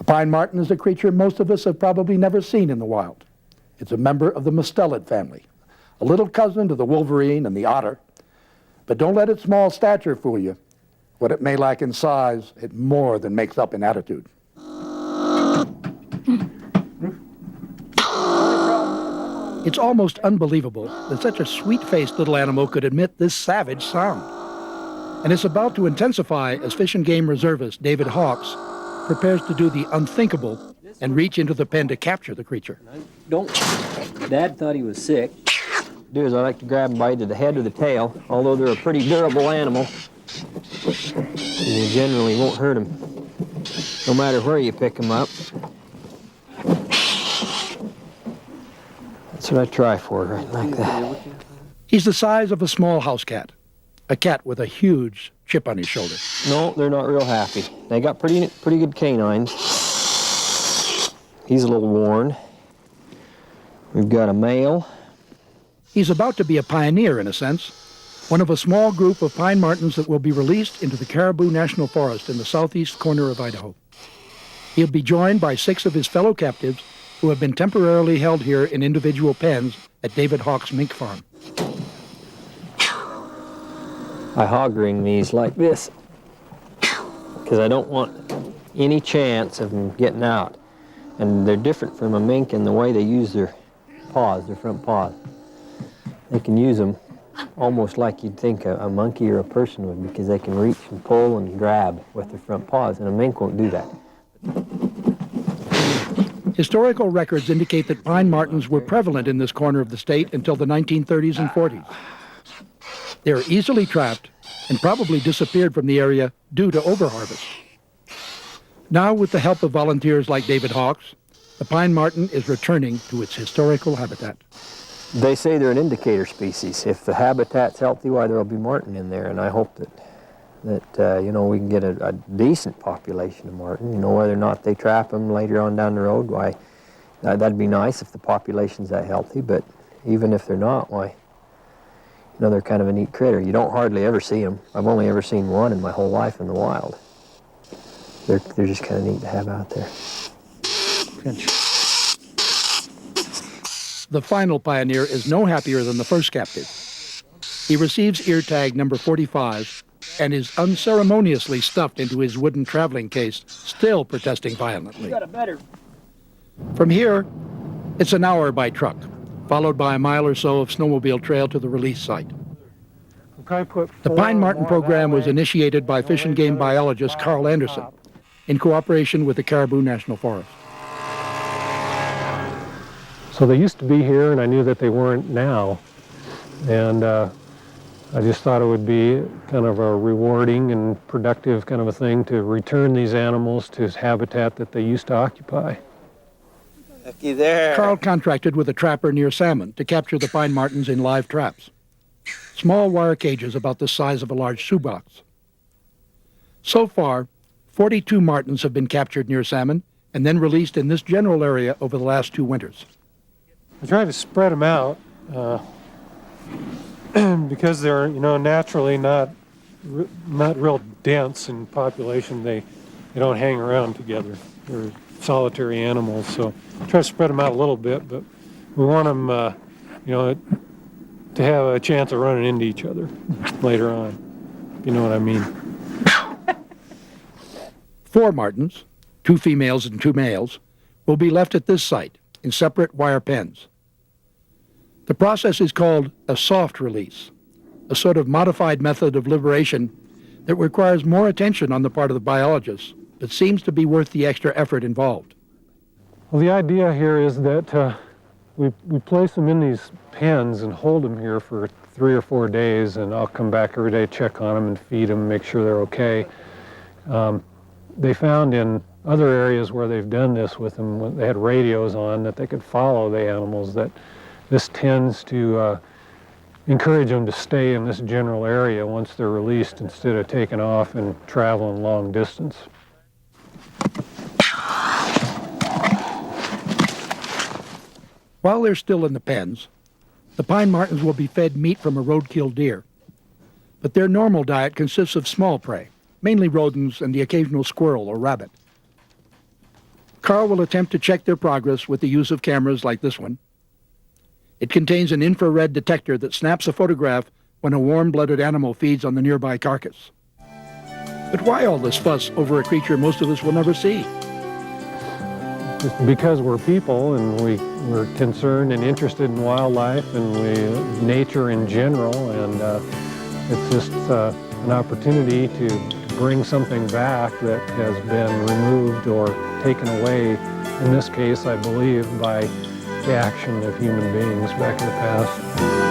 Pine marten is a creature most of us have probably never seen in the wild. It's a member of the mustelid family, a little cousin to the wolverine and the otter. But don't let its small stature fool you. What it may lack in size, it more than makes up in attitude. It's almost unbelievable that such a sweet-faced little animal could emit this savage sound. And it's about to intensify as Fish and Game reservist David Hawks prepares to do the unthinkable and reach into the pen to capture the creature. Dad thought he was sick. Do is I like to grab them by either the head or the tail, although they're a pretty durable animal. And you generally won't hurt them, no matter where you pick them up. That's what I try for, right like that. He's the size of a small house cat, a cat with a huge chip on his shoulder. No, they're not real happy. They got pretty good canines. He's a little worn. We've got a male. He's about to be a pioneer, in a sense, one of a small group of pine martens that will be released into the Caribou National Forest in the southeast corner of Idaho. He'll be joined by 6 of his fellow captives who have been temporarily held here in individual pens at David Hawks' mink farm. I hog ring these like this because I don't want any chance of them getting out. And they're different from a mink in the way they use their paws, their front paws. They can use them almost like you'd think a monkey or a person would, because they can reach and pull and grab with their front paws, and a mink won't do that. Historical records indicate that pine martens were prevalent in this corner of the state until the 1930s and 40s. They are easily trapped and probably disappeared from the area due to overharvest. Now, with the help of volunteers like David Hawks, the pine marten is returning to its historical habitat. They say they're an indicator species. If the habitat's healthy, why, there'll be marten in there, and I hope that you know, we can get a decent population of marten. You know, whether or not they trap them later on down the road, why, that'd be nice if the population's that healthy, but even if they're not, why, you know, they're kind of a neat critter. You don't hardly ever see them. I've only ever seen one in my whole life in the wild. They're just kind of neat to have out there. The final pioneer is no happier than the first captive. He receives ear tag number 45 and is unceremoniously stuffed into his wooden traveling case, still protesting violently. From here, it's an hour by truck, followed by a mile or so of snowmobile trail to the release site. The pine marten program was initiated by Fish and Game biologist Carl Anderson in cooperation with the Caribou National Forest. So they used to be here, and I knew that they weren't now. And I just thought it would be kind of a rewarding and productive kind of a thing to return these animals to habitat that they used to occupy. Looky there. Carl contracted with a trapper near Salmon to capture the pine martens in live traps. Small wire cages about the size of a large shoebox. So far, 42 martens have been captured near Salmon and then released in this general area over the last 2 winters. I try to spread them out because they're, you know, naturally not real dense in population. They don't hang around together. They're solitary animals, so I try to spread them out a little bit, but we want them, you know, to have a chance of running into each other later on, if you know what I mean. 4 martens, 2 females and 2 males, will be left at this site in separate wire pens. The process is called a soft release, a sort of modified method of liberation that requires more attention on the part of the biologists, but seems to be worth the extra effort involved. Well, the idea here is that we place them in these pens and hold them here for 3 or 4 days, and I'll come back every day, check on them and feed them, make sure they're okay. They found in other areas where they've done this with them, when they had radios on, that they could follow the animals, that this tends to encourage them to stay in this general area once they're released instead of taking off and traveling long distance. While they're still in the pens, the pine martens will be fed meat from a roadkill deer. But their normal diet consists of small prey, mainly rodents and the occasional squirrel or rabbit. Carl will attempt to check their progress with the use of cameras like this one. It contains an infrared detector that snaps a photograph when a warm-blooded animal feeds on the nearby carcass. But why all this fuss over a creature most of us will never see? Just because we're people and we're concerned and interested in wildlife and nature in general, and it's just an opportunity to bring something back that has been removed or taken away, in this case, I believe, by the action of human beings back in the past.